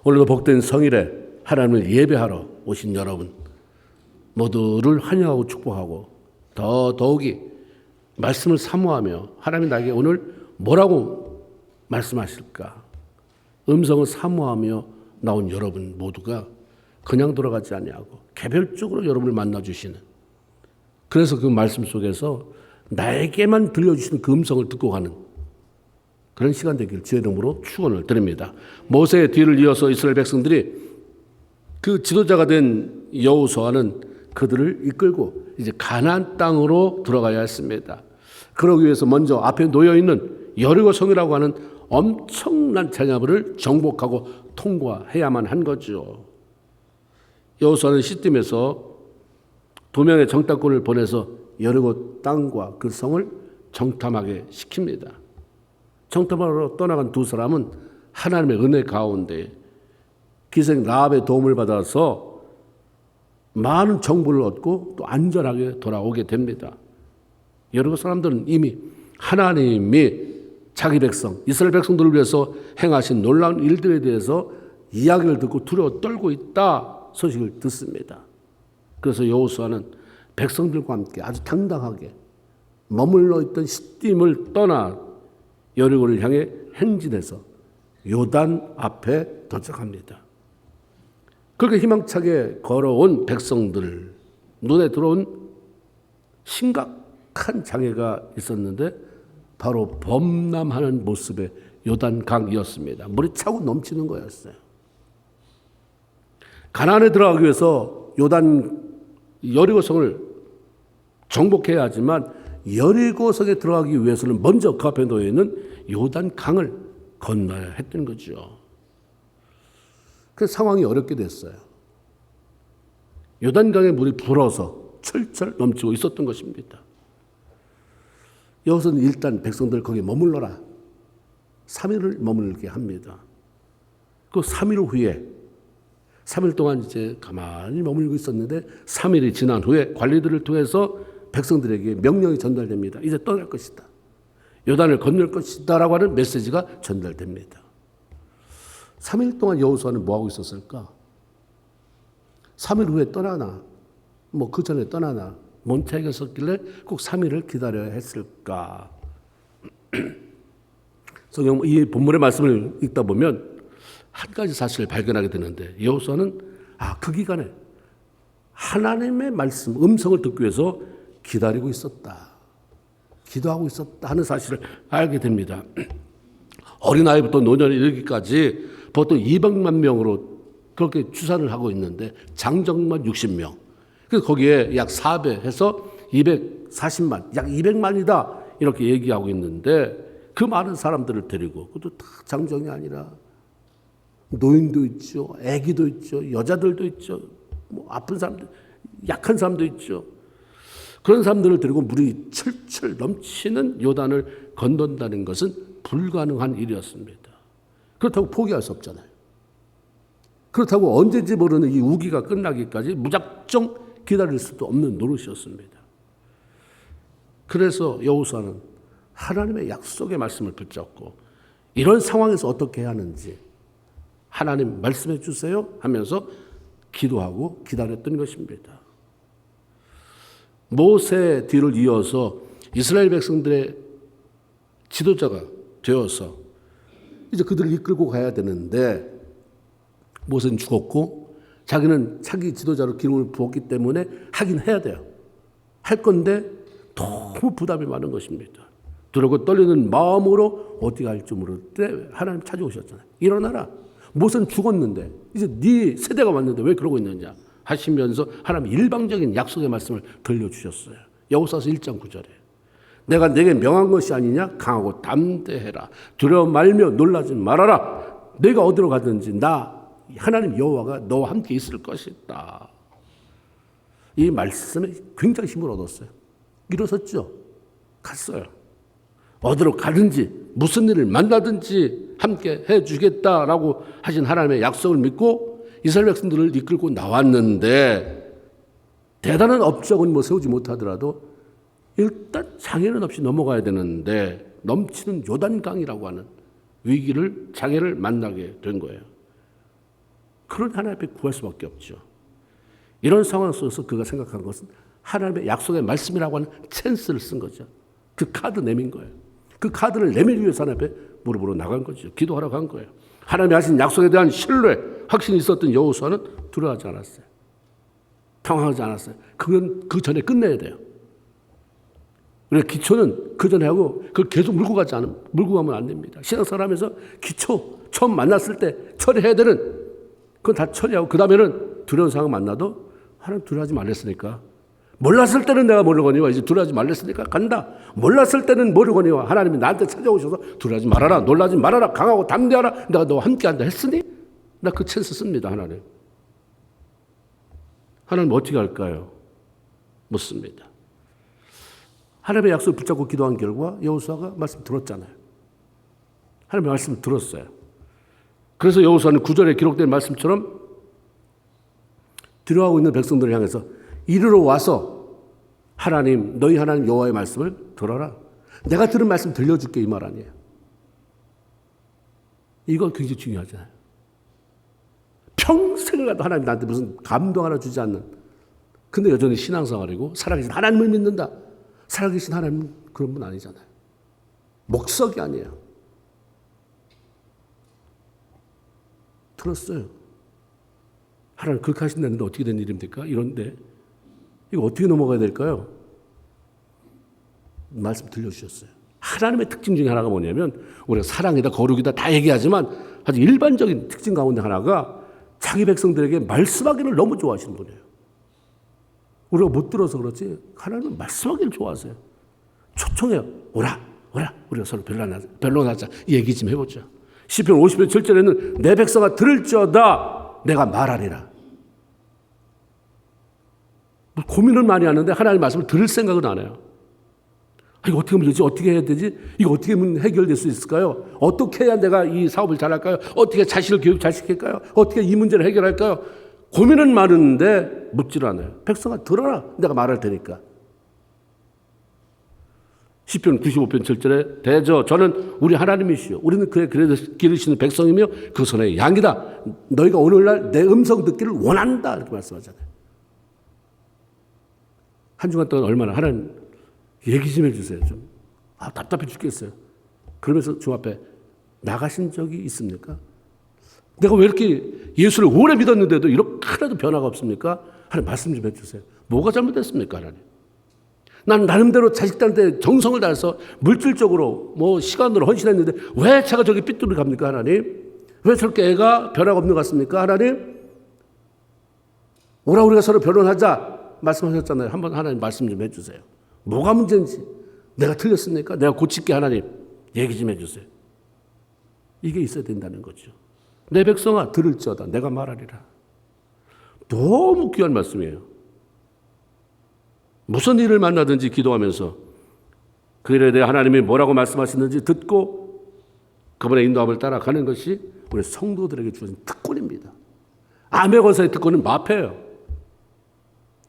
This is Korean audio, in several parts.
오늘도 복된 성일에 하나님을 예배하러 오신 여러분 모두를 환영하고 축복하고 더욱이 말씀을 사모하며 하나님이 나에게 오늘 뭐라고 말씀하실까 음성을 사모하며 나온 여러분 모두가 그냥 돌아가지 아니하고 개별적으로 여러분을 만나주시는, 그래서 그 말씀 속에서 나에게만 들려주시는 그 음성을 듣고 가는 그런 시간 되길 주의 이름으로 축원을 드립니다. 모세의 뒤를 이어서 이스라엘 백성들이 그 지도자가 된 여호수아는 그들을 이끌고 이제 가나안 땅으로 들어가야 했습니다. 그러기 위해서 먼저 앞에 놓여 있는 여리고 성이라고 하는 엄청난 장애물을 정복하고 통과해야만 한 거죠. 여호수아는 시딤에서 2명의 정탐꾼을 보내서 여리고 땅과 그 성을 정탐하게 시킵니다. 정탐하러 떠나간 두 사람은 하나님의 은혜 가운데 기생 라합의 도움을 받아서 많은 정보를 얻고 또 안전하게 돌아오게 됩니다. 여리고 사람들은 이미 하나님이 자기 백성, 이스라엘 백성들을 위해서 행하신 놀라운 일들에 대해서 이야기를 듣고 두려워 떨고 있다 소식을 듣습니다. 그래서 여호수아는 백성들과 함께 아주 당당하게 머물러 있던 시딤을 떠나 여리고를 향해 행진해서 요단 앞에 도착합니다. 그렇게 희망차게 걸어온 백성들 눈에 들어온 심각한 장애가 있었는데 바로 범람하는 모습의 요단강이었습니다. 물이 차고 넘치는 거였어요. 가나안에 들어가기 위해서 여리고성을 정복해야 하지만 여리고성에 들어가기 위해서는 먼저 그 앞에 놓여 있는 요단강을 건너야 했던 거죠. 그래서 상황이 어렵게 됐어요. 요단강에 물이 불어서 철철 넘치고 있었던 것입니다. 여기서는 일단 백성들 거기에 머물러라. 3일을 머물게 합니다. 그 3일 후에 3일 동안 이제 가만히 머물고 있었는데 3일이 지난 후에 관리들을 통해서 백성들에게 명령이 전달됩니다. 이제 떠날 것이다. 요단을 건널 것이다 라고 하는 메시지가 전달됩니다. 3일 동안 여호수아는 뭐하고 있었을까? 3일 후에 떠나나 그 전에 떠나나 뭔 차이가 있었길래 꼭 3일을 기다려야 했을까? 성경 이 본문의 말씀을 읽다 보면 한 가지 사실을 발견하게 되는데 여호수아는 그 기간에 하나님의 말씀, 음성을 듣기 위해서 기다리고 있었다. 기도하고 있었다 하는 사실을 알게 됩니다. 어린아이부터 노년에 이르기까지 보통 200만 명으로 그렇게 추산을 하고 있는데 장정만 60명. 그래서 거기에 약 4배 해서 240만, 약 200만이다 이렇게 얘기하고 있는데 그 많은 사람들을 데리고 그것도 다 장정이 아니라 노인도 있죠. 아기도 있죠. 여자들도 있죠. 아픈 사람들, 약한 사람도 있죠. 그런 사람들을 데리고 물이 철철 넘치는 요단을 건넌다는 것은 불가능한 일이었습니다. 그렇다고 포기할 수 없잖아요. 그렇다고 언제인지 모르는 이 우기가 끝나기까지 무작정 기다릴 수도 없는 노릇이었습니다. 그래서 여호수아는 하나님의 약속의 말씀을 붙잡고 이런 상황에서 어떻게 해야 하는지 하나님 말씀해 주세요 하면서 기도하고 기다렸던 것입니다. 모세 뒤를 이어서 이스라엘 백성들의 지도자가 되어서 이제 그들을 이끌고 가야 되는데 모세는 죽었고 자기는 차기 지도자로 기름을 부었기 때문에 하긴 해야 돼요. 할 건데 너무 부담이 많은 것입니다. 두렵고 떨리는 마음으로 어떻게 할지 모를 때 하나님 찾아오셨잖아요. 일어나라. 모세는 죽었는데 이제 네 세대가 왔는데 왜 그러고 있느냐 하시면서 하나님 일방적인 약속의 말씀을 들려주셨어요. 여호수아서 1장 9절에 내가 내게 명한 것이 아니냐 강하고 담대해라. 두려워 말며 놀라지 말아라. 내가 어디로 가든지 나 하나님 여호와가 너와 함께 있을 것이다. 이 말씀에 굉장히 힘을 얻었어요. 일어섰죠. 갔어요. 어디로 가든지 무슨 일을 만나든지 함께 해주겠다라고 하신 하나님의 약속을 믿고 이스라엘 백성들을 이끌고 나왔는데 대단한 업적은 세우지 못하더라도 일단 장애는 없이 넘어가야 되는데 넘치는 요단강이라고 하는 위기를 장애를 만나게 된 거예요. 그런 하나님 앞에 구할 수밖에 없죠. 이런 상황 속에서 그가 생각한 것은 하나님의 약속의 말씀이라고 하는 찬스를 쓴 거죠. 그 카드 내민 거예요. 그 카드를 내밀기 위해서 하나님 앞에 무릎으로 나간 거죠. 기도하러 간 거예요. 하나님이 하신 약속에 대한 신뢰, 확신이 있었던 여호수아는 두려워하지 않았어요. 당황하지 않았어요. 그건 그 전에 끝내야 돼요. 우리가 기초는 그 전에 하고 그걸 계속 물고 가면 안 됩니다. 신앙생활하면서 기초 처음 만났을 때 처리해야 되는 그건 다 처리하고 그 다음에는 두려운 상황 만나도 하나님 두려워하지 말랬으니까 몰랐을 때는 내가 모르거니와 이제 두려워하지 말랬으니까 간다. 몰랐을 때는 모르거니와 하나님이 나한테 찾아오셔서 두려워하지 말아라, 놀라지 말아라, 강하고 담대하라, 내가 너와 함께한다 했으니 나 그 찬스 씁니다. 하나님 어떻게 할까요? 묻습니다. 하나님의 약속을 붙잡고 기도한 결과 여호수아가 말씀 들었잖아요. 하나님의 말씀을 들었어요. 그래서 여호수아는 9절에 기록된 말씀처럼 두려워하고 있는 백성들을 향해서 이르러 와서 하나님, 너희 하나님 여호와의 말씀을 들어라. 내가 들은 말씀 들려줄게 이 말 아니에요. 이거 굉장히 중요하잖아요. 평생을 가도 하나님 나한테 무슨 감동 하나 주지 않는 근데 여전히 신앙생활이고 살아계신 하나님을 믿는다. 살아계신 하나님은 그런 분 아니잖아요. 목석이 아니에요. 들었어요. 하나님 그렇게 하신다는데 어떻게 된 일입니까? 이런데 이거 어떻게 넘어가야 될까요? 말씀 들려주셨어요. 하나님의 특징 중에 하나가 뭐냐면 우리가 사랑이다 거룩이다 다 얘기하지만 아주 일반적인 특징 가운데 하나가 자기 백성들에게 말씀하기를 너무 좋아하시는 분이에요. 우리가 못 들어서 그렇지 하나님은 말씀하기를 좋아하세요. 초청해요. 오라 우리가 서로 변론하자 이 얘기 좀 해보자. 시편 50편 7절에는 내 백성아 들을지어다 내가 말하리라. 고민을 많이 하는데 하나님 말씀을 들을 생각은 안 해요. 이거 어떻게 하면 되지? 어떻게 해야 되지? 이거 어떻게 하면 해결될 수 있을까요? 어떻게 해야 내가 이 사업을 잘할까요? 어떻게 자식을 교육 잘 시킬까요? 어떻게 이 문제를 해결할까요? 고민은 많은데 묻질 않아요. 백성아 들어라. 내가 말할 테니까. 시편 95편 7절에 대저 저는 우리 하나님이시요 우리는 그의 기르시는 백성이며 그 손의 양이다. 너희가 오늘날 내 음성 듣기를 원한다. 이렇게 말씀하잖아요. 한 주간 동안 얼마나 하나님 얘기 좀 해주세요. 좀 답답해 죽겠어요. 그러면서 주 앞에 나가신 적이 있습니까? 내가 왜 이렇게 예수를 오래 믿었는데도 이렇게 하나도 변화가 없습니까? 하나님 말씀 좀 해주세요. 뭐가 잘못됐습니까? 하나님. 난 나름대로 자식들한테 정성을 다해서 물질적으로 시간으로 헌신했는데 왜 제가 저기 삐뚤이 갑니까? 하나님. 왜 저렇게 애가 변화가 없는 것 같습니까? 하나님. 오라 우리가 서로 변론하자 말씀하셨잖아요. 한번 하나님 말씀 좀 해주세요. 뭐가 문제인지 내가 틀렸습니까? 내가 고칠게 하나님 얘기 좀 해주세요. 이게 있어야 된다는 거죠. 내 백성아 들을지어다 내가 말하리라. 너무 귀한 말씀이에요. 무슨 일을 만나든지 기도하면서 그 일에 대해 하나님이 뭐라고 말씀하시는지 듣고 그분의 인도함을 따라가는 것이 우리 성도들에게 주어진 특권입니다. 암의 권세의 특권은 마패예요.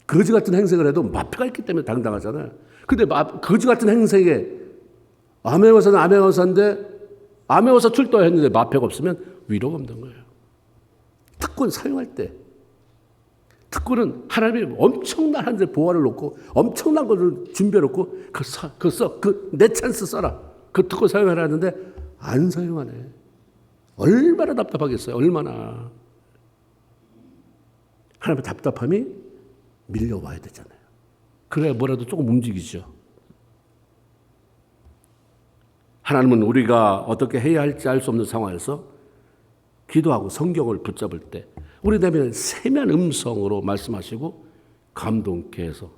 거지 같은 행색을 해도 마패가 있기 때문에 당당하잖아요. 근데 거지 같은 행색에 암의 권세는 암의 권세인데 암의 권세 출도했는데 마패가 없으면 위로가 없는 거예요. 특권 사용할 때 특권은 하나님이 엄청난 한 대 보화를 놓고 엄청난 것을 준비해놓고 내 찬스 써라. 그 특권 사용하라 하는데 안 사용하네. 얼마나 답답하겠어요. 얼마나. 하나님의 답답함이 밀려와야 되잖아요. 그래야 뭐라도 조금 움직이죠. 하나님은 우리가 어떻게 해야 할지 알 수 없는 상황에서 기도하고 성경을 붙잡을 때 우리 내면에 세미한 음성으로 말씀하시고 감동케 해서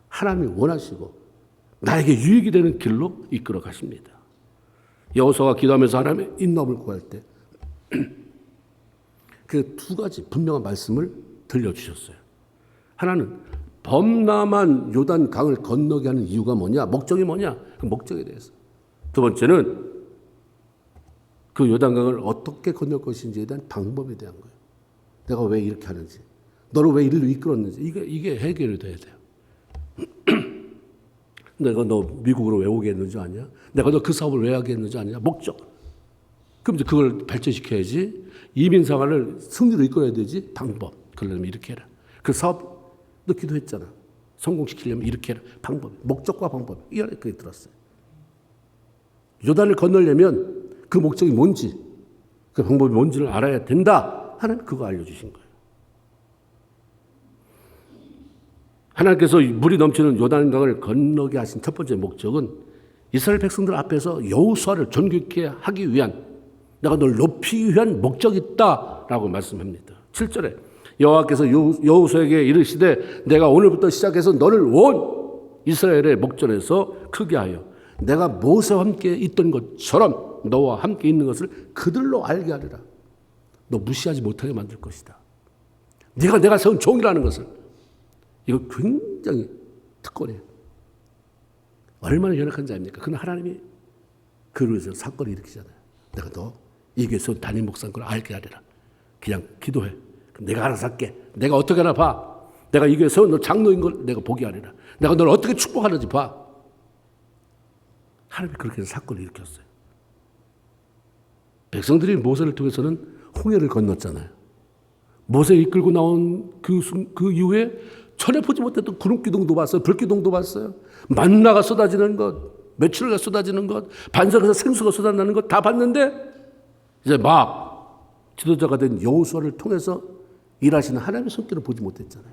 하나님이 원하시고 나에게 유익이 되는 길로 이끌어 가십니다. 여호수아가 기도하면서 하나님의 인도함을 구할 때 그 두 가지 분명한 말씀을 들려주셨어요. 하나는 범람한 요단 강을 건너게 하는 이유가 뭐냐? 목적이 뭐냐? 그 목적에 대해서. 두 번째는 그 요단강을 어떻게 건널 것인지에 대한 방법에 대한 거예요. 내가 왜 이렇게 하는지, 너를 왜 이리로 이끌었는지 이게 해결이 돼야 돼요. 내가 너 미국으로 왜 오게 했는지 아냐? 내가 너 그 사업을 왜 하게 했는지 아냐? 목적. 그럼 이제 그걸 발전시켜야지. 이민 생활을 승리로 이끌어야 되지. 방법. 그러려면 이렇게 해라. 그 사업 너 기도했잖아. 성공시키려면 이렇게 해라. 방법. 목적과 방법. 이 안에 그게 들었어요. 요단을 건너려면 그 목적이 뭔지, 그 방법이 뭔지를 알아야 된다. 하나님 그거 알려주신 거예요. 하나님께서 물이 넘치는 요단강을 건너게 하신 첫 번째 목적은 이스라엘 백성들 앞에서 여호수아를 존귀케 하기 위한, 내가 널 높이기 위한 목적이 있다라고 말씀합니다. 7절에 여호와께서 여호수아에게 이르시되 내가 오늘부터 시작해서 너를 온 이스라엘의 목전에서 크게 하여 내가 모세와 함께 있던 것처럼 너와 함께 있는 것을 그들로 알게 하리라. 너 무시하지 못하게 만들 것이다. 내가 세운 종이라는 것을. 이거 굉장히 특권이에요. 얼마나 연약한 자입니까? 그러나 하나님이 그를 위해서 사건을 일으키잖아요. 내가 너 이 교회에서 담임 목사인 걸 알게 하리라. 그냥 기도해. 내가 알아서 할게. 내가 어떻게 하나 봐. 내가 이 교회에서 너 장로인 걸 내가 보게 하리라. 내가 너를 어떻게 축복하는지 봐. 하나님이 그렇게 해서 사건을 일으켰어요. 백성들이 모세를 통해서는 홍해를 건넜잖아요. 모세 이끌고 나온 그 이후에 전에 보지 못했던 구름기둥도 봤어요. 불기둥도 봤어요. 만나가 쏟아지는 것, 메추리가 쏟아지는 것, 반석에서 생수가 쏟아나는 것 다 봤는데 이제 막 지도자가 된 여호수아를 통해서 일하시는 하나님의 손길을 보지 못했잖아요.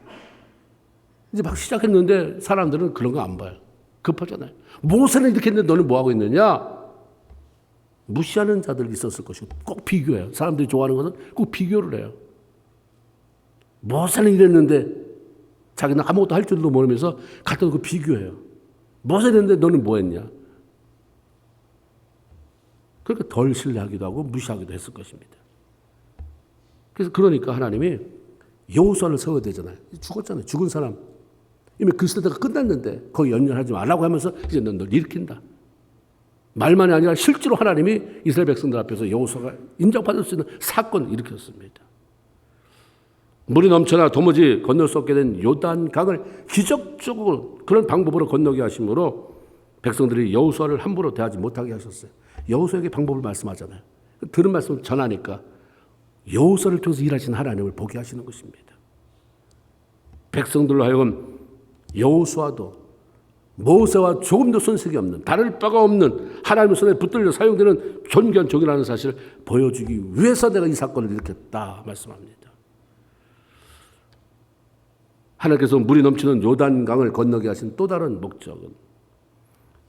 이제 막 시작했는데 사람들은 그런 거 안 봐요. 급하잖아요. 모세는 이렇게 했는데 너는 뭐 하고 있느냐? 무시하는 자들이 있었을 것이고 꼭 비교해요. 사람들이 좋아하는 것은 꼭 비교를 해요. 모세는 이랬는데 자기는 아무것도 할 줄도 모르면서 갖다 놓고 비교해요. 모세는 했는데 너는 뭐 했냐? 그러니까 덜 신뢰하기도 하고 무시하기도 했을 것입니다. 그러니까 하나님이 여호수아를 세워야 되잖아요. 죽었잖아요. 죽은 사람. 이미 그 시대가 끝났는데 거기 연연하지 말라고 하면서 이제 널 일으킨다. 말만이 아니라 실제로 하나님이 이스라엘 백성들 앞에서 여호수아가 인정받을 수 있는 사건을 일으켰습니다. 물이 넘쳐나 도무지 건널 수 없게 된 요단강을 기적적으로 그런 방법으로 건너게 하심으로 백성들이 여호수아를 함부로 대하지 못하게 하셨어요. 여호수아에게 방법을 말씀하잖아요. 들은 말씀을 전하니까 여호수아를 통해서 일하시는 하나님을 보게 하시는 것입니다. 백성들로 하여금 여호수아도 모세와 조금도 손색이 없는, 다를 바가 없는 하나님의 손에 붙들려 사용되는 존귀한 종이라는 사실을 보여주기 위해서 내가 이 사건을 일으켰다 말씀합니다. 하나님께서 물이 넘치는 요단강을 건너게 하신 또 다른 목적은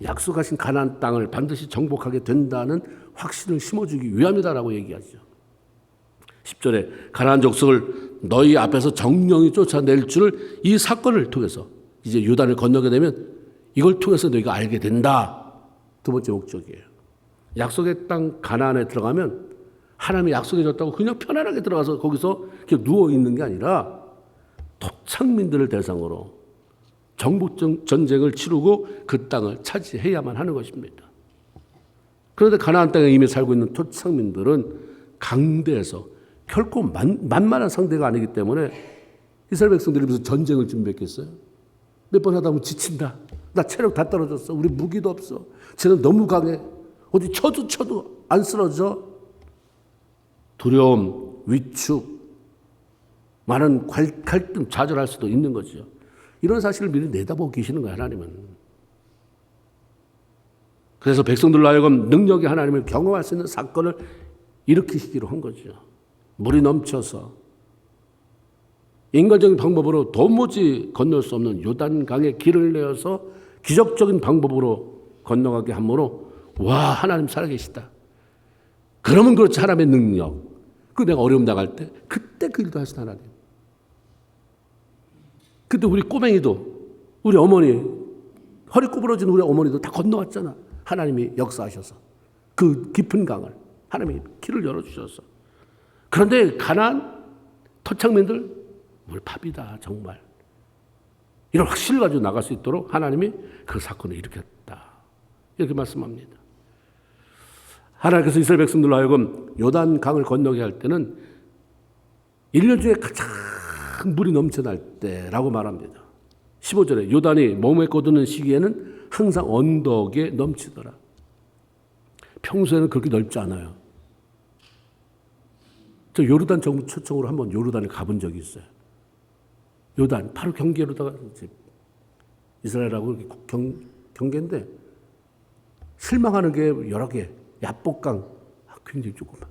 약속하신 가나안 땅을 반드시 정복하게 된다는 확신을 심어주기 위함이다라고 얘기하죠. 10절에 가나안 족속을 너희 앞에서 정령이 쫓아낼 줄을 이 사건을 통해서 이제 요단을 건너게 되면 이걸 통해서 너희가 알게 된다. 두 번째 목적이에요. 약속의 땅 가나안에 들어가면 하나님이 약속해 줬다고 그냥 편안하게 들어가서 거기서 그냥 누워있는 게 아니라 토착민들을 대상으로 정복 전쟁을 치르고 그 땅을 차지해야만 하는 것입니다. 그런데 가나안 땅에 이미 살고 있는 토착민들은 강대에서 결코 만만한 상대가 아니기 때문에 이스라엘 백성들이 무슨 전쟁을 준비했겠어요? 몇 번 하다 보면 지친다. 나 체력 다 떨어졌어. 우리 무기도 없어. 쟤는 너무 강해. 어디 쳐도 안 쓰러져. 두려움, 위축, 많은 갈등, 좌절할 수도 있는 거죠. 이런 사실을 미리 내다보고 계시는 거예요, 하나님은. 그래서 백성들로 하여금 능력의 하나님을 경험할 수 있는 사건을 일으키시기로 한 거죠. 물이 넘쳐서 인간적인 방법으로 도무지 건널 수 없는 요단강에 길을 내어서 기적적인 방법으로 건너가게 함으로 와, 하나님 살아계시다. 그러면 그렇지, 하나님의 능력. 그 내가 어려움 나갈 때 그때 그 일도 하신 하나님. 그때 우리 꼬맹이도, 우리 어머니, 허리 구부러진 우리 어머니도 다 건너왔잖아. 하나님이 역사하셔서. 그 깊은 강을 하나님이 길을 열어주셔서. 그런데 가나안 토착민들, 우리 밥이다, 정말. 이런 확신을 가지고 나갈 수 있도록 하나님이 그 사건을 일으켰다. 이렇게 말씀합니다. 하나님께서 이스라엘 백성들로 하여금 요단 강을 건너게 할 때는 1년 중에 가장 물이 넘쳐날 때라고 말합니다. 15절에 요단이 몸에 거두는 시기에는 항상 언덕에 넘치더라. 평소에는 그렇게 넓지 않아요. 저 요르단 정부 초청으로 한번 요르단에 가본 적이 있어요. 요단 바로 경계로다가 이제 이스라엘하고 경계인데 실망하는 게 여러 개. 야복강 굉장히 조그만.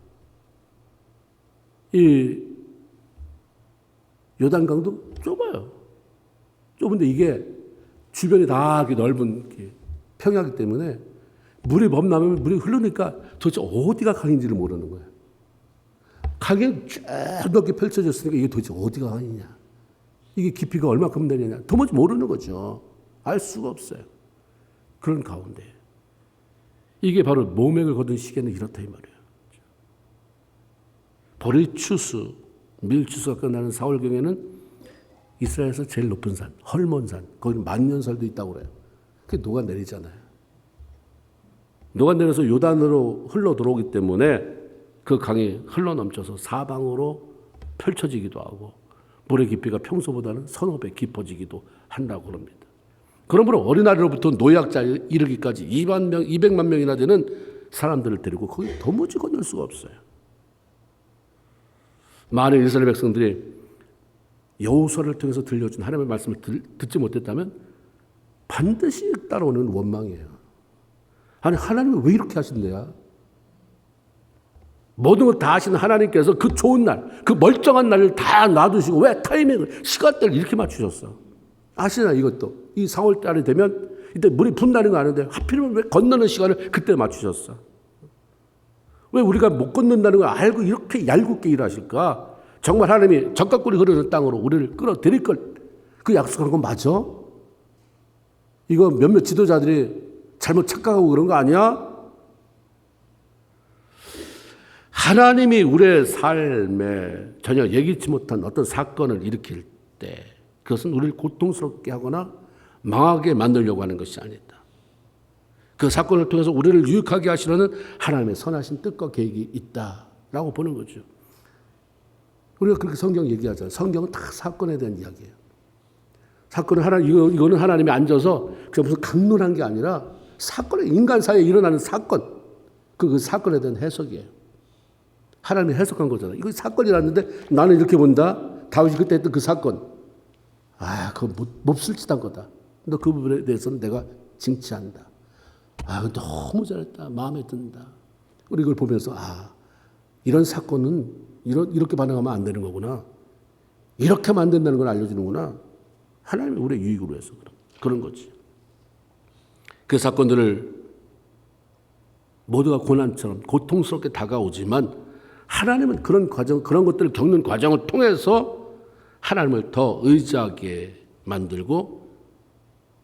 이 요단강도 좁아요. 좁은데 이게 주변이 다 넓은 평야이기 때문에 물이 범람하면 물이 흐르니까 도대체 어디가 강인지를 모르는 거예요. 강이 쭉 넓게 펼쳐졌으니까 이게 도대체 어디가 강이냐. 이게 깊이가 얼마큼 되느냐. 도무지 모르는 거죠. 알 수가 없어요. 그런 가운데. 이게 바로 모맥을 거둔 시기에는 이렇다 이 말이에요. 보리추수, 밀추수가 끝나는 4월경에는 이스라엘에서 제일 높은 산, 헐몬산, 거기는 만년설도 있다고 그래요. 그게 녹아내리잖아요. 녹아내려서 요단으로 흘러 들어오기 때문에 그 강이 흘러 넘쳐서 사방으로 펼쳐지기도 하고 물의 깊이가 평소보다는 서너 배 깊어지기도 한다고 합니다. 그러므로 어린아이로부터 노약자에 이르기까지 200만 명이나 되는 사람들을 데리고 거기 도무지 건널 수가 없어요. 만약 이스라엘 백성들이 여호수아를 통해서 들려준 하나님의 말씀을 듣지 못했다면 반드시 따라오는 원망이에요. 아니 하나님은 왜 이렇게 하신대야? 모든 걸 다 하시는 하나님께서 그 좋은 날, 그 멀쩡한 날을 다 놔두시고 왜 타이밍을, 시간대를 이렇게 맞추셨어? 아시나 이것도? 이 4월 달이 되면 이때 물이 분다는 거 아는데 하필이면 왜 건너는 시간을 그때 맞추셨어? 왜 우리가 못 건넌다는 걸 알고 이렇게 얄궂게 일하실까? 정말 하나님이 적각꿀이 흐르는 땅으로 우리를 끌어들일 걸 그 약속하는 건 맞아? 이거 몇몇 지도자들이 잘못 착각하고 그런 거 아니야? 하나님이 우리의 삶에 전혀 예기치 못한 어떤 사건을 일으킬 때 그것은 우리를 고통스럽게 하거나 망하게 만들려고 하는 것이 아니다. 그 사건을 통해서 우리를 유익하게 하시려는 하나님의 선하신 뜻과 계획이 있다라고 보는 거죠. 우리가 그렇게 성경 얘기하잖아요. 성경은 다 사건에 대한 이야기예요. 사건은 이거는 하나님이 앉아서 그냥 무슨 강론한 게 아니라 사건에 인간 사회에 일어나는 사건, 그 사건에 대한 해석이에요. 하나님이 해석한 거잖아요. 이거 사건이라는데 나는 이렇게 본다. 다윗이 그때 했던 그 사건. 그거 몹쓸짓한 거다. 너 그 부분에 대해서는 내가 징치한다. 너무 잘했다. 마음에 든다. 우리 이걸 보면서 이런 사건은 이렇게 반응하면 안 되는 거구나. 이렇게 하면 안 된다는 걸 알려주는구나. 하나님이 우리의 유익으로 해서 그런 거지. 그 사건들을 모두가 고난처럼 고통스럽게 다가오지만 하나님은 그런 것들을 겪는 과정을 통해서 하나님을 더 의지하게 만들고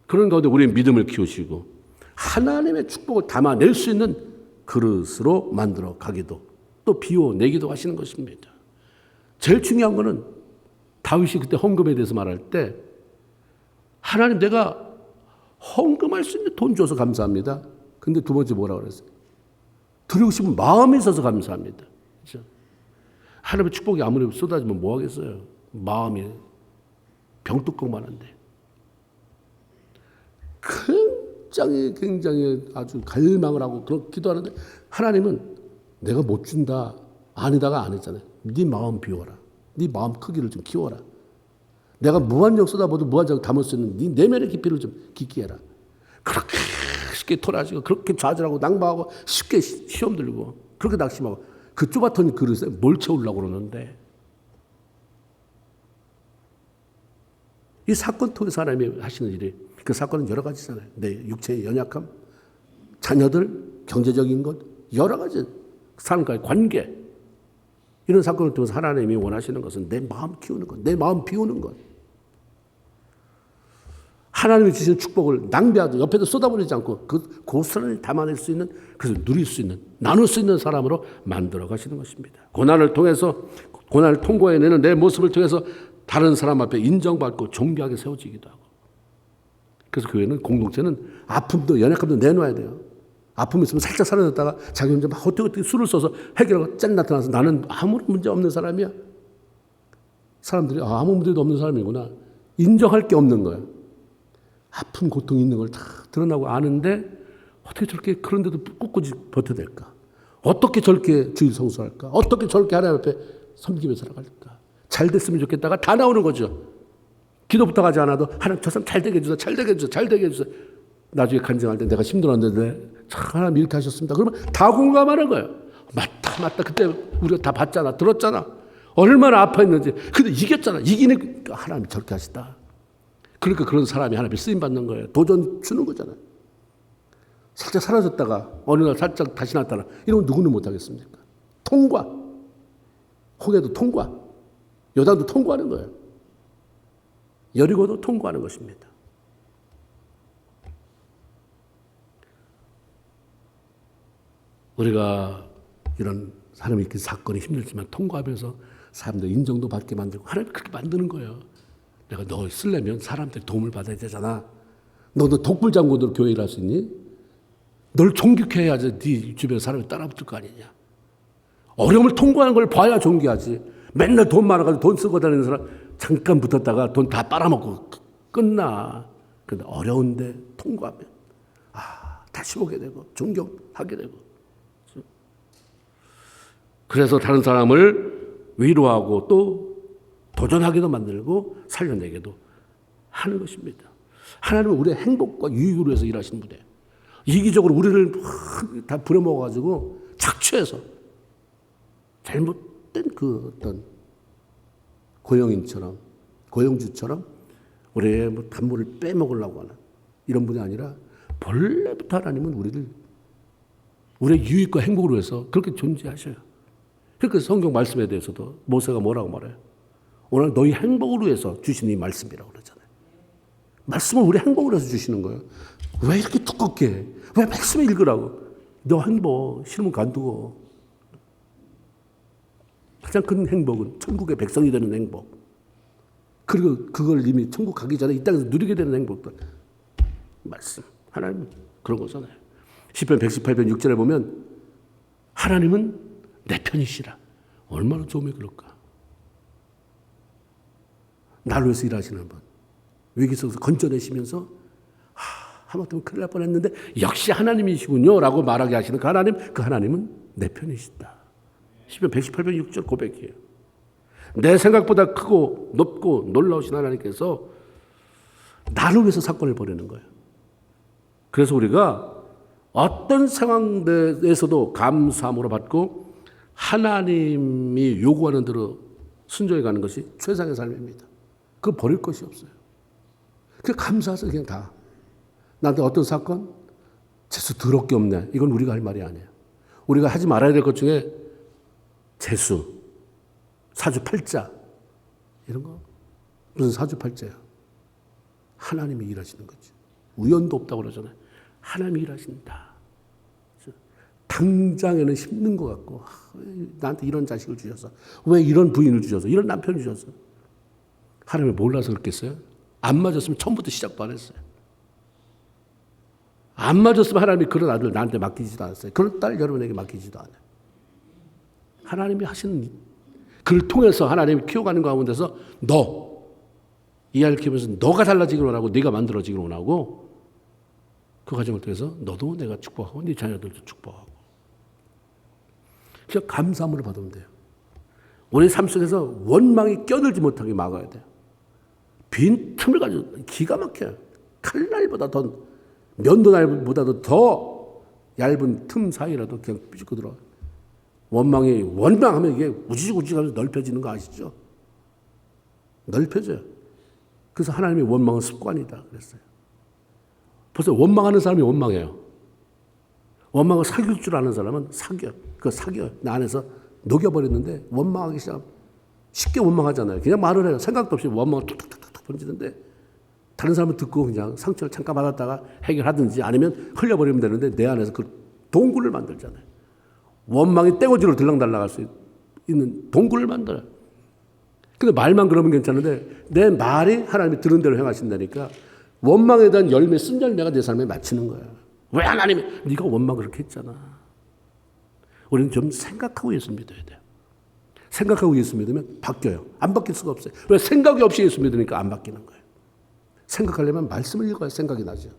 그런 가운데 우리의 믿음을 키우시고 하나님의 축복을 담아낼 수 있는 그릇으로 만들어 가기도 또 비워내기도 하시는 것입니다. 제일 중요한 거는 다윗이 그때 헌금에 대해서 말할 때 하나님 내가 헌금할 수 있는 돈 줘서 감사합니다. 근데 두 번째 뭐라고 그랬어요? 드리고 싶은 마음이 있어서 감사합니다. 그렇죠? 하나님의 축복이 아무리 쏟아지면 뭐 하겠어요? 마음이 병뚜껑만한데. 굉장히 아주 갈망을 하고 그렇게 기도하는데 하나님은 내가 못 준다 아니다가 안 했잖아요. 네 마음 비워라. 네 마음 크기를 좀 키워라. 내가 무한정 쏟아부어도 무한정 담을 수 있는 네 내면의 깊이를 좀 깊게 해라. 그렇게 쉽게 토라지고 그렇게 좌절하고 낭망하고 쉽게 시험 들고 그렇게 낙심하고 그 좁아터진 그릇에 뭘 채우려고 그러는데 이 사건 통해서 하나님이 하시는 일이 그 사건은 여러 가지잖아요. 내 육체의 연약함, 자녀들, 경제적인 것, 여러 가지 사람과의 관계 이런 사건을 통해서 하나님이 원하시는 것은 내 마음 키우는 것, 내 마음 비우는 것. 하나님이 주시는 축복을 낭비하지 옆에도 쏟아버리지 않고 그 고스란히 담아낼 수 있는 그래서 누릴 수 있는 나눌 수 있는 사람으로 만들어 가시는 것입니다. 고난을 통과해내는 내 모습을 통해서 다른 사람 앞에 인정받고 존귀하게 세워지기도 하고 그래서 교회는 공동체는 아픔도 연약함도 내놔야 돼요. 아픔이 있으면 살짝 사라졌다가 자기 혼자 막 어떻게 술을 써서 해결하고 짠 나타나서 나는 아무런 문제 없는 사람이야. 사람들이 아무 문제도 없는 사람이구나. 인정할 게 없는 거예요. 아픈 고통이 있는 걸 다 드러나고 아는데 어떻게 저렇게 그런데도 꿋꿋이 버텨낼까? 어떻게 저렇게 주일 성수할까? 어떻게 저렇게 하나님 앞에 섬기며 살아갈까? 잘 됐으면 좋겠다가 다 나오는 거죠. 기도부터 하지 않아도 하나님 저 사람 잘 되게 해주세요. 잘 되게 해주세요. 잘 되게 해주세요. 나중에 간증할 때 내가 힘들었는데 하나님 이렇게 하셨습니다. 그러면 다 공감하는 거예요. 맞다. 그때 우리가 다 봤잖아. 들었잖아. 얼마나 아파했는지. 근데 이겼잖아. 이기는 하나님이 저렇게 하시다. 그러니까 그런 사람이 하나님이 쓰임받는 거예요. 도전 주는 거잖아요. 살짝 사라졌다가 어느 날 살짝 다시 나타나. 이러면 누구는 못하겠습니까? 통과. 홍해도 통과. 요단도 통과하는 거예요. 여리고도 통과하는 것입니다. 우리가 이런 사람이 이렇게 사건이 힘들지만 통과하면서 사람들 인정도 받게 만들고 하나님 그렇게 만드는 거예요. 내가 너 쓰려면 사람들이 도움을 받아야 되잖아. 너도 독불장군으로 교회 일할 수 있니? 널 존경해야지 네 주변에 사람이 따라붙을 거 아니냐. 어려움을 통과하는 걸 봐야 존경하지. 맨날 돈 많아가지고 돈 쓰고 다니는 사람 잠깐 붙었다가 돈 다 빨아먹고 끝나. 그런데 어려운데 통과하면 다시 오게 되고 존경하게 되고. 그래서 다른 사람을 위로하고 또 도전하게도 만들고 살려내게도 하는 것입니다. 하나님은 우리의 행복과 유익을 위해서 일하시는 분이에요. 이기적으로 우리를 다 부려먹어가지고 착취해서 잘못된 그 어떤 고용주처럼 우리의 뭐 단물을 빼먹으려고 하는 이런 분이 아니라 본래부터 하나님은 우리의 유익과 행복을 위해서 그렇게 존재하셔요. 그러니까 성경 말씀에 대해서도 모세가 뭐라고 말해요? 오늘 너희 행복을 위해서 주신 이 말씀이라고 그러잖아요. 말씀을 우리 행복을 위해서 주시는 거예요. 왜 이렇게 두껍게 해? 왜 말씀을 읽으라고? 너 행복 싫으면 간두고. 가장 큰 행복은 천국의 백성이 되는 행복. 그리고 그걸 이미 천국 가기 전에 이 땅에서 누리게 되는 행복들. 말씀. 하나님 그런 거잖아요. 시편 118편 6절에 보면 하나님은 내 편이시라. 얼마나 좋으면 그럴까. 나를 위해서 일하시는 분. 위기 속에서 건져내시면서 하마터면 큰일 날 뻔했는데 역시 하나님이시군요 라고 말하게 하시는 그 하나님은 내 편이시다. 시편 118편 6절 고백이에요. 내 생각보다 크고 높고 놀라우신 하나님께서 나를 위해서 사건을 벌이는 거예요. 그래서 우리가 어떤 상황에서도 감사함으로 받고 하나님이 요구하는 대로 순종해 가는 것이 최상의 삶입니다. 그거 버릴 것이 없어요. 그 감사해서 그냥 다. 나한테 어떤 사건? 재수 더럽게 없네. 이건 우리가 할 말이 아니에요. 우리가 하지 말아야 될 것 중에 재수, 사주팔자 이런 거 무슨 사주팔자야? 하나님이 일하시는 거지. 우연도 없다고 그러잖아요. 하나님이 일하신다. 당장에는 힘든 것 같고 왜 나한테 이런 자식을 주셔서 왜 이런 부인을 주셔서 이런 남편을 주셔서 하나님을 몰라서 그렇겠어요? 안 맞았으면 처음부터 시작도 안 했어요. 안 맞았으면 하나님이 그런 아들 나한테 맡기지도 않았어요. 그런 딸 여러분에게 맡기지도 않아요. 하나님이 하시는 그를 통해서 하나님이 키워가는 가운데서 이 아이를 키우면서 너가 달라지기를 원하고 네가 만들어지기를 원하고 그 과정을 통해서 너도 내가 축복하고 네 자녀들도 축복하고 그냥 감사함으로 받으면 돼요. 우리 삶 속에서 원망이 껴들지 못하게 막아야 돼요. 빈 틈을 가지고 기가 막혀요. 칼날보다 더 면도날보다도 더 얇은 틈 사이라도 그냥 삐죽고 들어와요. 원망하면 이게 우지우지하면서 넓혀지는 거 아시죠? 넓혀져요. 그래서 하나님의 원망은 습관이다 그랬어요. 벌써 원망하는 사람이 원망해요. 원망을 사귈 줄 아는 사람은 사겨. 나 안에서 녹여버렸는데 원망하기 시작하면 쉽게 원망하잖아요. 그냥 말을 해요. 생각도 없이 원망을 툭툭툭툭 던지는데 다른 사람은 듣고 그냥 상처를 잠깐 받았다가 해결하든지 아니면 흘려버리면 되는데 내 안에서 그 동굴을 만들잖아요. 원망이 떼거지로 들락날락할 수 있는 동굴을 만들어요. 근데 말만 그러면 괜찮은데 내 말이 하나님이 들은 대로 행하신다니까 원망에 대한 열매, 쓴 열매가 내 삶에 맺히는 거야. 왜 하나님이 네가 원망 그렇게 했잖아. 우리는 좀 생각하고 예수 믿어야 돼요. 생각하고 예수 믿으면 바뀌어요. 안 바뀔 수가 없어요. 왜 생각이 없이 예수 믿으니까 안 바뀌는 거예요. 생각하려면 말씀을 읽어야 생각이 나죠.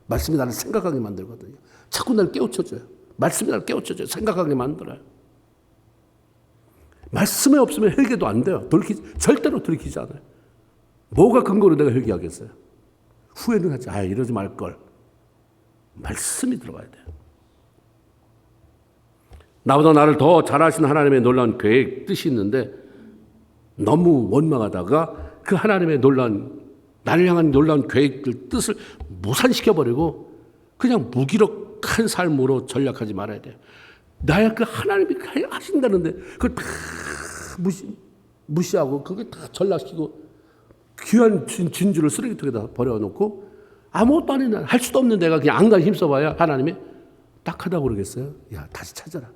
말씀이 나를 생각하게 만들거든요. 자꾸 나를 깨우쳐줘요. 말씀이 나를 깨우쳐줘요. 생각하게 만들어요. 말씀이 없으면 회개도 안 돼요. 절대로 돌이키지 않아요. 뭐가 근거로 내가 회개하겠어요? 후회는 하지. 이러지 말걸. 말씀이 들어가야 돼요. 나보다 나를 더 잘하시는 하나님의 놀라운 계획, 뜻이 있는데 너무 원망하다가 그 하나님의 나를 향한 놀라운 계획들, 뜻을 무산시켜버리고 그냥 무기력한 삶으로 전락하지 말아야 돼요. 나야 그 하나님이 하신다는데 그걸 다 무시하고 그게 다 전락시키고 귀한 진주를 쓰레기통에다 버려놓고 아무것도 안 했나, 할 수도 없는 내가 그냥 안간 힘써봐야 하나님이 딱하다고 그러겠어요? 야, 다시 찾아라.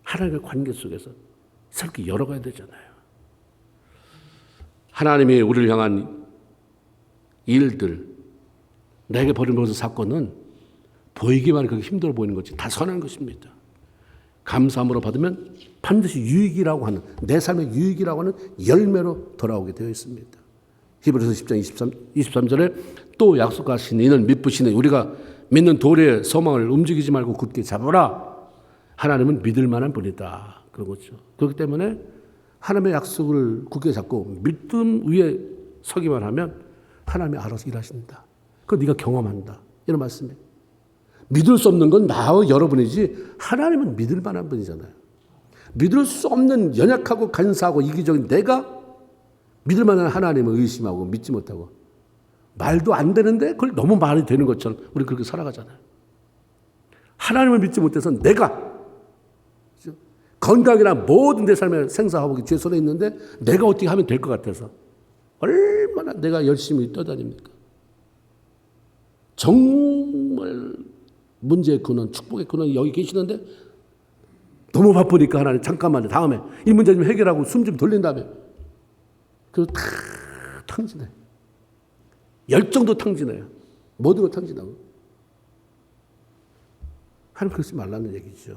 하나님의 관계 속에서 새롭게 열어가야 되잖아요. 하나님이 우리를 향한 일들, 내게 벌어진 사건은 보이기만 그렇게 힘들어 보이는 것이 다 선한 것입니다. 감사함으로 받으면 반드시 유익이라고 하는, 내 삶의 유익이라고 하는 열매로 돌아오게 되어 있습니다. 히브리서 10장 23절에 또 약속하신 이는 믿으시네. 우리가 믿는 도리의 소망을 움직이지 말고 굳게 잡아라. 하나님은 믿을 만한 분이다. 그런 거죠. 그렇기 때문에 하나님의 약속을 굳게 잡고 믿음 위에 서기만 하면 하나님이 알아서 일하신다. 그거 네가 경험한다. 이런 말씀이에요. 믿을 수 없는 건 나와 여러분이지 하나님은 믿을 만한 분이잖아요. 믿을 수 없는 연약하고 간사하고 이기적인 내가 믿을 만한 하나님을 의심하고 믿지 못하고 말도 안 되는데 그걸 너무 말이 되는 것처럼 우리 그렇게 살아가잖아요. 하나님을 믿지 못해서 내가 건강이나 모든 내 삶의 생사화복이 제 손에 있는데 내가 어떻게 하면 될 것 같아서 얼마나 내가 열심히 떠다닙니까? 정말 문제의 근원, 축복의 근원이 여기 계시는데 너무 바쁘니까 하나님 잠깐만요. 다음에 이 문제 좀 해결하고 숨 좀 돌린 다음에 그리고 다 탕진해요. 열정도 탕진해요. 모든 걸 탕진하고. 하나님 그러지 말라는 얘기죠.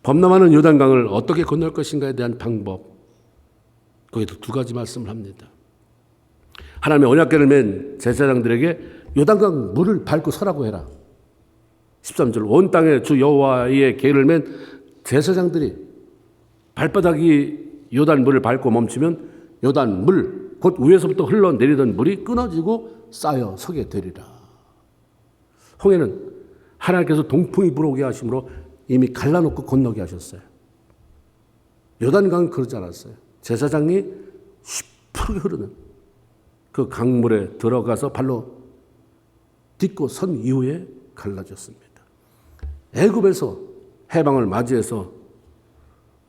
범람하는 요단강을 어떻게 건널 것인가에 대한 방법. 거기도 두 가지 말씀을 합니다. 하나님의 언약궤를 맨 제사장들에게 요단강 물을 밟고 서라고 해라. 13절 온 땅에 주 여호와의 궤를 맨 제사장들이 발바닥이 요단 물을 밟고 멈추면 요단 물 곧 위에서부터 흘러내리던 물이 끊어지고 쌓여 서게 되리라. 홍해는 하나님께서 동풍이 불어오게 하심으로 이미 갈라놓고 건너게 하셨어요. 요단강은 그러지 않았어요. 제사장이 시퍼렇게 흐르는 그 강물에 들어가서 발로 딛고 선 이후에 갈라졌습니다. 애굽에서 해방을 맞이해서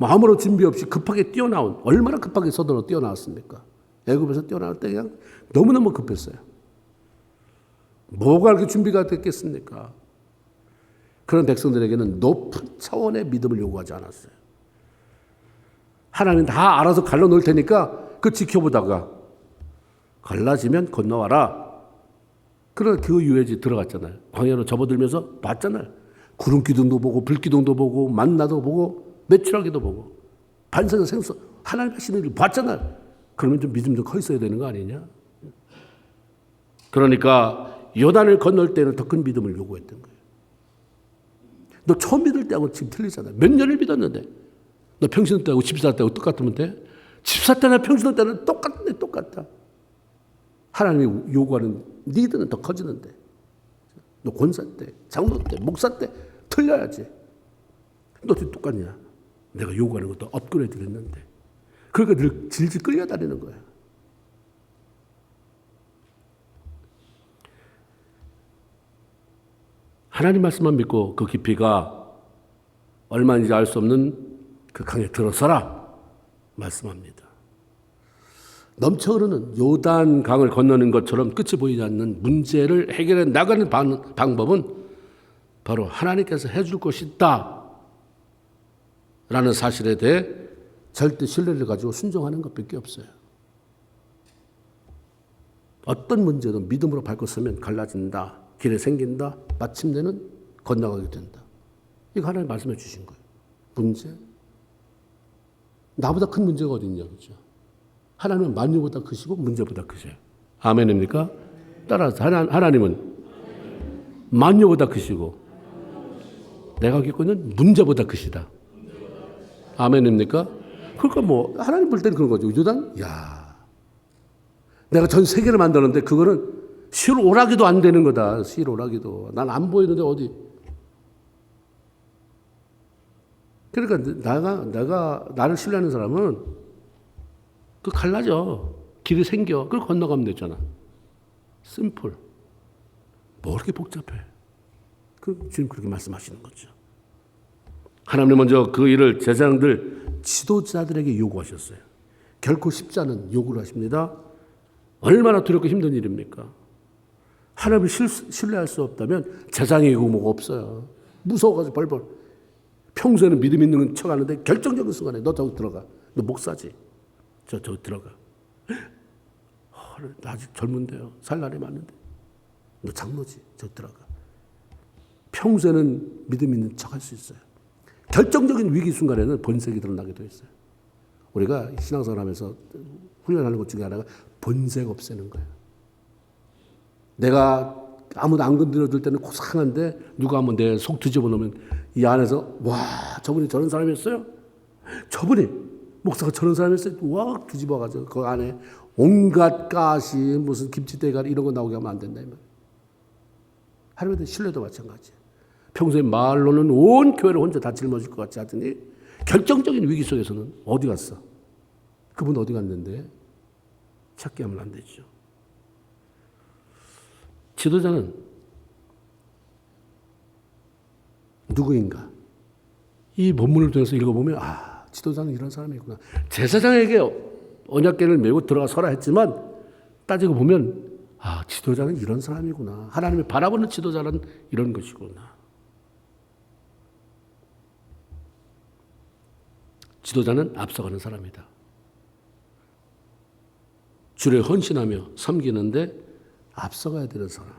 아무런 준비 없이 급하게 뛰어나온, 얼마나 급하게 서둘러 뛰어나왔습니까? 애굽에서 뛰어나올 때 그냥 너무너무 급했어요. 뭐가 그렇게 준비가 됐겠습니까? 그런 백성들에게는 높은 차원의 믿음을 요구하지 않았어요. 하나님 다 알아서 갈라놓을 테니까 그 지켜보다가 갈라지면 건너와라. 그러나 그 유해지 들어갔잖아요. 광야로 접어들면서 봤잖아요. 구름 기둥도 보고 불기둥도 보고 만나도 보고 매출하기도 보고 반석의 생수 하나님 하시는 일 봤잖아요. 그러면 좀 믿음 좀 커 있어야 되는 거 아니냐? 그러니까 요단을 건널 때는 더 큰 믿음을 요구했던 거예요. 너 처음 믿을 때하고 지금 틀리잖아요. 몇 년을 믿었는데 너 평신 때하고 집사 때하고 똑같으면 돼? 집사 때나 평신 때는 똑같은데 똑같다. 하나님이 요구하는 니들은 더 커지는데 너 권사 때, 장로 때, 목사 때 틀려야지. 너 어떻게 똑같냐? 내가 요구하는 것도 업그레이드 됐는데. 그러니까 늘 질질 끌려다니는 거야. 하나님 말씀만 믿고 그 깊이가 얼마인지 알 수 없는 그 강에 들어서라 말씀합니다. 넘쳐 흐르는 요단 강을 건너는 것처럼 끝이 보이지 않는 문제를 해결해 나가는 방법은 바로 하나님께서 해줄 것이 있다 라는 사실에 대해 절대 신뢰를 가지고 순종하는 것밖에 없어요. 어떤 문제도 믿음으로 밟고 서면 갈라진다. 길에 생긴다. 마침내는 건너가게 된다. 이거 하나님 말씀해 주신 거예요. 문제. 나보다 큰 문제가 어디 있냐. 그죠? 하나님은 만유보다 크시고 문제보다 크세요. 아멘입니까? 따라서 하나님은 만유보다 크시고 내가 겪고 있는 문제보다 크시다. 아멘입니까? 그러니까 뭐 하나님 볼 때는 그런 거죠. 우주단, 야, 내가 전 세계를 만드는데 그거는 실오라기도 안 되는 거다. 실오라기도. 난 안 보이는데 어디. 그러니까 나를 신뢰하는 사람은 그 갈라져. 길이 생겨. 그걸 건너가면 되잖아. 심플. 뭐 그렇게 복잡해. 지금 그렇게 말씀하시는 거죠. 하나님은 먼저 그 일을 제사장들, 지도자들에게 요구하셨어요. 결코 쉽지 않은 요구를 하십니다. 얼마나 두렵고 힘든 일입니까? 하나님을 신뢰할 수 없다면 제사장이고 뭐가 없어요. 무서워가지고 벌벌. 평소에는 믿음 있는 척 하는데 결정적인 순간에 너 저기 들어가. 너 목사지. 저기 들어가. 나 아직 젊은데요. 살 날이 많은데. 너 장로지. 저기 들어가. 평소에는 믿음 있는 척 할 수 있어요. 결정적인 위기 순간에는 본색이 드러나게 돼 있어요. 우리가 신앙생활 하면서 훈련하는 것 중에 하나가 본색 없애는 거예요. 내가 아무도 안 건드려줄 때는 고상한데 누가 한번 내 속 뒤집어 놓으면 이 안에서 와, 저분이 저런 사람이었어요? 저분이 목사가 저런 사람이었어요? 와, 뒤집어가지고 그 안에 온갖 가시 무슨 김치대가리 이런 거 나오게 하면 안 된다 이 말이에요. 하나님에 대한 신뢰도 마찬가지예요. 평소에 말로는 온 교회를 혼자 다 짊어질 것 같이 하더니 결정적인 위기 속에서는 어디 갔어? 그분 어디 갔는데? 찾게 하면 안 되죠. 지도자는 누구인가? 이 본문을 통해서 읽어보면 지도자는 이런 사람이구나. 제사장에게 언약궤를 메고 들어가 서라 했지만 따지고 보면 지도자는 이런 사람이구나. 하나님이 바라보는 지도자는 이런 것이구나. 지도자는 앞서가는 사람이다. 주를 헌신하며 섬기는데 앞서가야 되는 사람.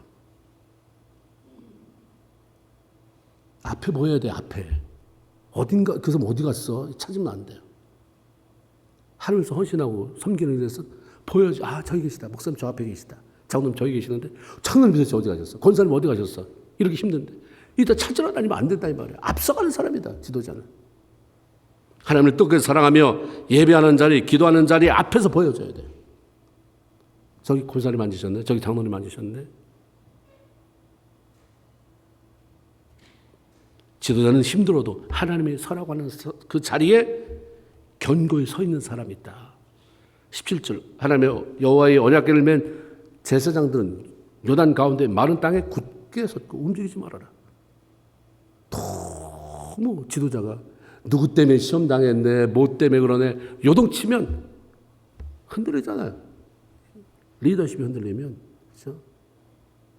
앞에 보여야 돼, 앞에. 어딘가, 그 사람 어디 갔어? 찾으면 안 돼요. 하늘에서 헌신하고 섬기는 데서 보여야지. 저기 계시다. 목사님 저 앞에 계시다. 장로님 저기 계시는데 장로님 도대체 어디 가셨어? 권사님 어디 가셨어? 이렇게 힘든데. 이따 찾으러 다니면 안 된다 이 말이야. 앞서가는 사람이다, 지도자는. 하나님을 뜨겁게 사랑하며 예배하는 자리, 기도하는 자리 앞에서 보여줘야 돼. 저기 권사님 앉으셨네. 저기 장로님 앉으셨네. 지도자는 힘들어도 하나님이 서라고 하는 그 자리에 견고히 서 있는 사람이 있다. 17절 하나님의 여호와의 언약궤를 맨 제사장들은 요단 가운데 마른 땅에 굳게 섰고 움직이지 말아라. 너무 지도자가 누구 때문에 시험 당했네, 뭐 때문에 그러네 요동치면 흔들리잖아요. 리더십이 흔들리면 그렇죠?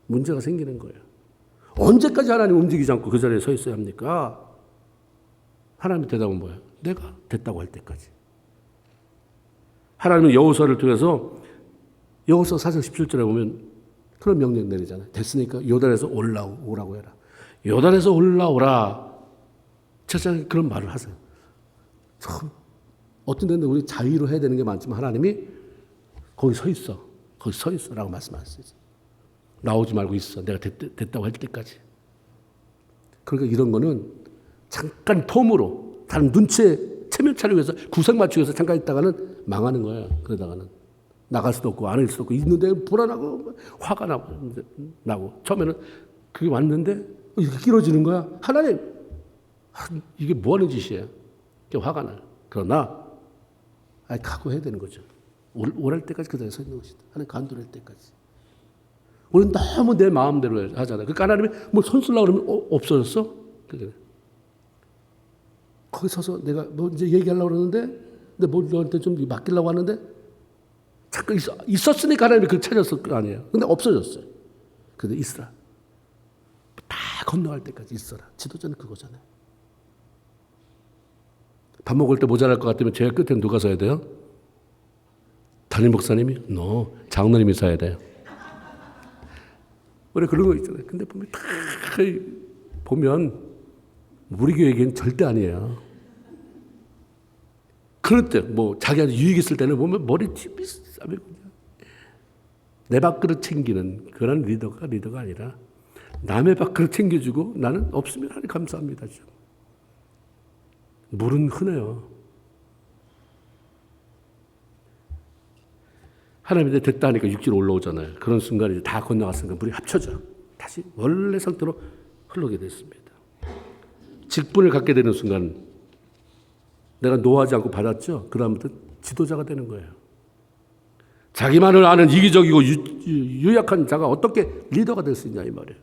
문제가 생기는 거예요. 언제까지 하나님 움직이지 않고 그 자리에 서 있어야 합니까? 하나님의 대답은 뭐예요? 내가 됐다고 할 때까지. 하나님은 여호수아를 통해서 여호수아 4장 17절에 보면 그런 명령 내리잖아요. 됐으니까 요단에서 올라오라고 해라. 요단에서 올라오라. 제사장이 그런 말을 하세요. 참 어떤 데는 우리 자위로 해야 되는 게 많지만 하나님이 거기 서 있어. 거기 서 있어 라고 말씀하셨어요. 나오지 말고 있어. 내가 됐다고 할 때까지. 그러니까 이런 거는 잠깐 폼으로 다른 눈치에 체면 차리기 위해서 구색 맞추기 위해서 잠깐 있다가는 망하는 거예요. 그러다가는 나갈 수도 없고 안 할 수도 없고 있는데 불안하고 화가 나고 처음에는 그게 왔는데 이렇게 길어지는 거야. 하나님 이게 뭐 하는 짓이에요? 화가 나요. 그러나 각오해야 되는 거죠. 오랄 때까지 그 자리에 서 있는 것이다. 하나님 간도할 때까지. 우리는 너무 내 마음대로 하잖아요. 그러니까 하나님이 뭘 손쓰려고 그러면 없어졌어? 그래. 거기 서서 내가 뭐 이제 얘기하려고 그러는데 근데 뭐 너한테 좀 맡기려고 하는데 잠깐 있었으니까 하나님이 그걸 찾았을 거 아니에요. 근데 없어졌어요. 근데 있으라. 다 건너갈 때까지 있어라. 지도자는 그거잖아요. 밥 먹을 때 모자랄 것 같으면 제일 끝에 누가 서야 돼요? 담임 목사님이? 장로님이 서야 돼요. 우리 그런 거 있잖아요. 근데 보면 우리 교회에게는 절대 아니에요. 그럴 때 자기한테 유익 있을 때는 보면 머리집이 싸매고 내 밥그릇 챙기는 그런 리더가 아니라 남의 밥 그릇 챙겨주고 나는 없으면 하나님 감사합니다. 물은 흔해요. 하나님이 됐다 하니까 육지로 올라오잖아요. 그런 순간에 이제 다 건너갔으니까 물이 합쳐져 다시 원래 상태로 흐르게 됐습니다. 직분을 갖게 되는 순간 내가 노하지 않고 받았죠. 그 다음부터 지도자가 되는 거예요. 자기만을 아는 이기적이고 유약한 자가 어떻게 리더가 될 수 있냐 이 말이에요.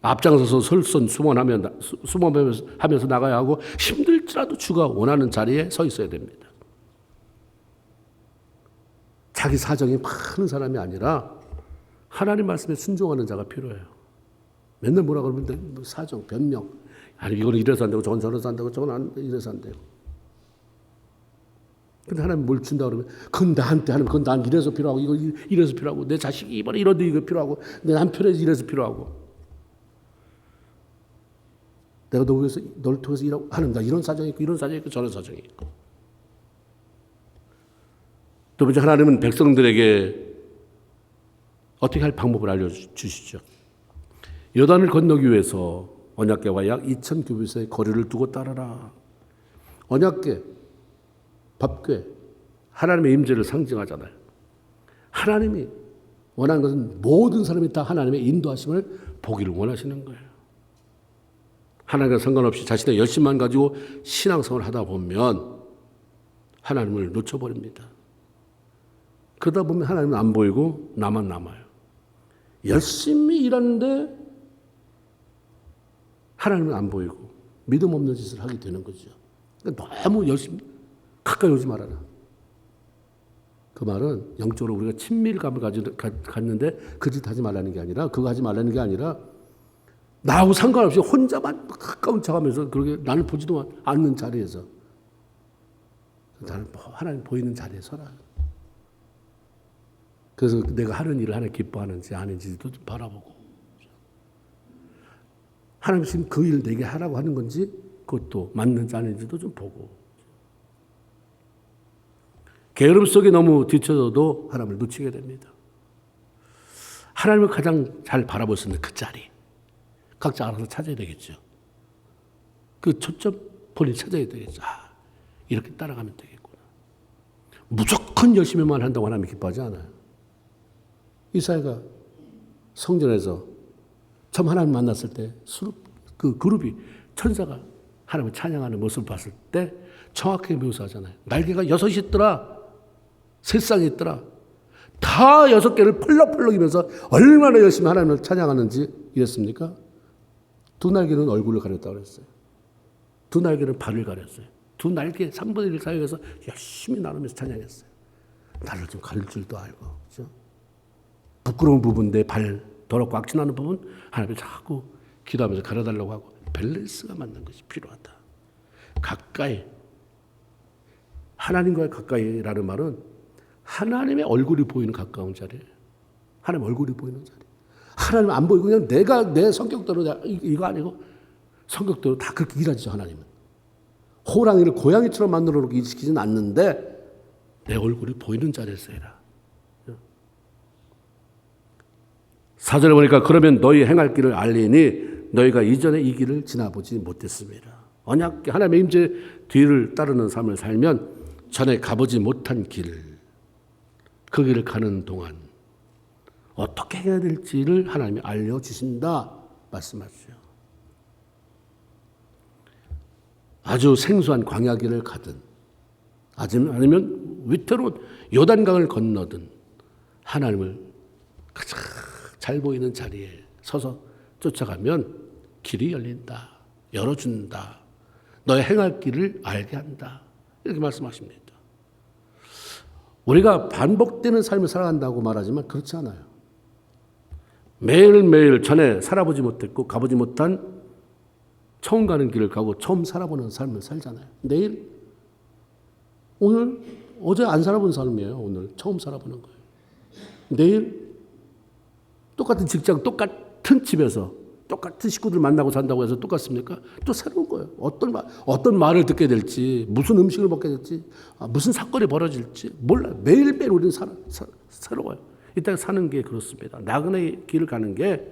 앞장서서 수모하면서 나가야 하고 힘들지라도 주가 원하는 자리에 서 있어야 됩니다. 자기 사정이 많은 사람이 아니라 하나님 말씀에 순종하는 자가 필요해요. 맨날 뭐라 그러면 사정, 변명. 아니 이거는 이래서 안 되고 저건 저래서 안 되고 저건 이래서 안 되고. 근데 하나님 뭘 준다 그러면 그건 나한테 하나님 그건 난 이래서 필요하고 이거 이래서 필요하고 내 자식이 이번에 이런데 이거 필요하고 내 남편이 이래서 필요하고 내가 너 위해서 너를 통해서 일하고 하나님 나 이런 사정이 있고 이런 사정이 있고 저런 사정이 있고. 두 번째 하나님은 백성들에게 어떻게 할 방법을 알려주시죠. 요단을 건너기 위해서 언약궤와 약 2,000규빗의 거리를 두고 따르라. 언약궤, 밥궤, 하나님의 임재를 상징하잖아요. 하나님이 원하는 것은 모든 사람이 다 하나님의 인도하심을 보기를 원하시는 거예요. 하나님과 상관없이 자신의 열심만 가지고 신앙생활을 하다 보면 하나님을 놓쳐버립니다. 그러다 보면 하나님은 안 보이고 나만 남아요. 열심히 일하는데 하나님은 안 보이고 믿음 없는 짓을 하게 되는 거죠. 그러니까 너무 열심히 가까이 오지 말아라. 그 말은 영적으로 우리가 친밀감을 갖는데 그 짓 하지 말라는 게 아니라 그거 하지 말라는 게 아니라 나하고 상관없이 혼자만 가까운 척하면서 그렇게 나를 보지도 않는 자리에서 나는 하나님 보이는 자리에 서라. 그래서 내가 하는 일을 하나님 기뻐하는지 아닌지도 좀 바라보고 하나님 지금 그 일 내게 하라고 하는 건지 그것도 맞는지 아닌지도 좀 보고 게으름 속에 너무 뒤쳐져도 하나님을 놓치게 됩니다. 하나님을 가장 잘 바라볼 수 있는 그 자리 각자 알아서 찾아야 되겠죠. 그 초점 본인이 찾아야 되겠죠. 이렇게 따라가면 되겠구나. 무조건 열심히만 한다고 하나님이 기뻐하지 않아요. 이사야가 성전에서 처음 하나님 만났을 때 그 그룹이 천사가 하나님을 찬양하는 모습을 봤을 때 정확하게 묘사하잖아요. 날개가 6이 있더라. 세상에 있더라. 다 6개를 펄럭펄럭이면서 얼마나 열심히 하나님을 찬양하는지 이랬습니까? 두 날개는 얼굴을 가렸다고 그랬어요. 두 날개는 발을 가렸어요. 두 날개 3분의 1 사용해서 열심히 나누면서 찬양했어요. 나를 좀 가릴 줄도 알고. 그렇죠? 부끄러운 부분, 내 발 더럽고 악취나는 부분 하나님이 자꾸 기도하면서 가려달라고 하고 밸런스가 맞는 것이 필요하다. 가까이 하나님과의 가까이라는 말은 하나님의 얼굴이 보이는 가까운 자리예요. 하나님 얼굴이 보이는 자리. 하나님 안 보이고 그냥 내가 내 성격대로 이거 아니고 성격대로 다 그렇게 일하죠. 하나님은. 호랑이를 고양이처럼 만들어 놓고 일시키지는 않는데 내 얼굴이 보이는 자리에서 해라. 4절에 보니까 그러면 너희 행할 길을 알리니 너희가 이전에 이 길을 지나보지 못했습니다. 언약궤 하나님의 임재 뒤를 따르는 삶을 살면 전에 가보지 못한 길, 그 길을 가는 동안 어떻게 해야 될지를 하나님이 알려주신다 말씀하시죠. 아주 생소한 광야길을 가든 아니면 위태로운 요단강을 건너든 하나님을 가장 잘 보이는 자리에 서서 쫓아가면 길이 열린다. 열어준다. 너의 행할 길을 알게 한다. 이렇게 말씀하십니다. 우리가 반복되는 삶을 살아간다고 말하지만 그렇지 않아요. 매일매일 전에 살아보지 못했고 가보지 못한 처음 가는 길을 가고 처음 살아보는 삶을 살잖아요. 내일, 오늘, 어제 안 살아본 삶이에요. 오늘 처음 살아보는 거예요. 내일 똑같은 직장, 똑같은 집에서 똑같은 식구들 만나고 산다고 해서 똑같습니까? 또 새로운 거예요. 어떤 말을 듣게 될지, 무슨 음식을 먹게 될지, 무슨 사건이 벌어질지 몰라요. 매일매일 우리는 새로워요. 이따 사는 게 그렇습니다. 나그네 길을 가는 게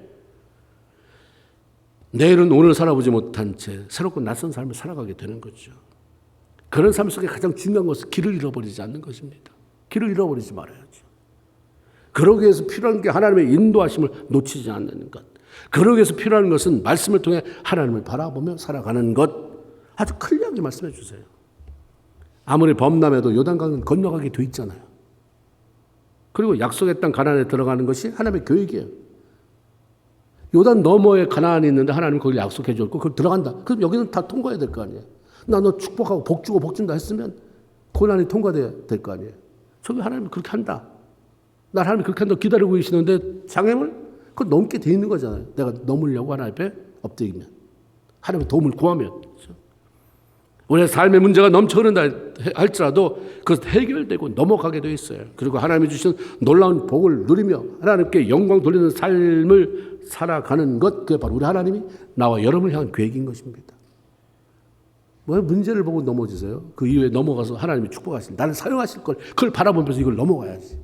내일은 오늘 살아보지 못한 채 새롭고 낯선 삶을 살아가게 되는 거죠. 그런 삶 속에 가장 중요한 것은 길을 잃어버리지 않는 것입니다. 길을 잃어버리지 말아야죠. 그러기 위해서 필요한 게 하나님의 인도하심을 놓치지 않는 것. 그러기 위해서 필요한 것은 말씀을 통해 하나님을 바라보며 살아가는 것. 아주 클리어하게 말씀해 주세요. 아무리 범람해도 요단강은 건너가게 돼 있잖아요. 그리고 약속의 땅 가나안에 들어가는 것이 하나님의 계획이에요. 요단 너머에 가나안이 있는데 하나님이 거기를 약속해 줬고 그걸 들어간다. 그럼 여기는 다 통과해야 될 거 아니에요. 나 너 축복하고 복 주고 복 준다 했으면 고난이 통과돼야 될 거 아니에요. 저기 하나님이 그렇게 한다. 나 하나님이 그렇게 한다 기다리고 계시는데 장애물? 그걸 넘게 돼 있는 거잖아요. 내가 넘으려고 하나님 앞에 엎드리면. 하나님의 도움을 구하면. 그렇죠? 우리의 삶의 문제가 넘쳐 흐른다 할지라도 그것 해결되고 넘어가게 되어 있어요. 그리고 하나님이 주신 놀라운 복을 누리며 하나님께 영광 돌리는 삶을 살아가는 것, 그게 바로 우리 하나님이 나와 여러분을 향한 계획인 것입니다. 왜 문제를 보고 넘어지세요? 그 이후에 넘어가서 하나님이 축복하실, 나를 사용하실 걸, 그걸 바라보면서 이걸 넘어가야지.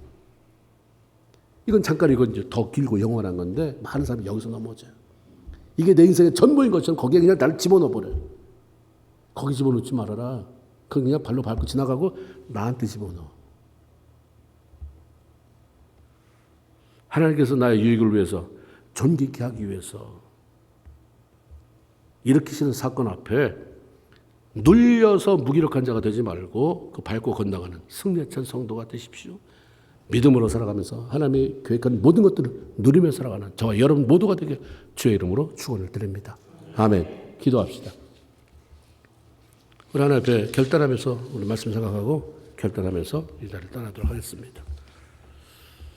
이건 잠깐 이건 이제 더 길고 영원한 건데 많은 사람이 여기서 넘어져요. 이게 내 인생의 전부인 것처럼 거기에 그냥 나를 집어넣어 버려요. 거기 집어넣지 말아라. 그건 그냥 발로 밟고 지나가고 나한테 집어넣어. 하나님께서 나의 유익을 위해서 존귀케 하기 위해서 일으키시는 사건 앞에 눌려서 무기력한 자가 되지 말고 그 밟고 건너가는 승리찬 성도가 되십시오. 믿음으로 살아가면서 하나님이 계획한 모든 것들을 누리며 살아가는 저와 여러분 모두가 되게 주의 이름으로 축원을 드립니다. 아멘. 기도합시다. 우리 하나님 앞에 결단하면서 우리 말씀 생각하고 결단하면서 이 자리를 떠나도록 하겠습니다.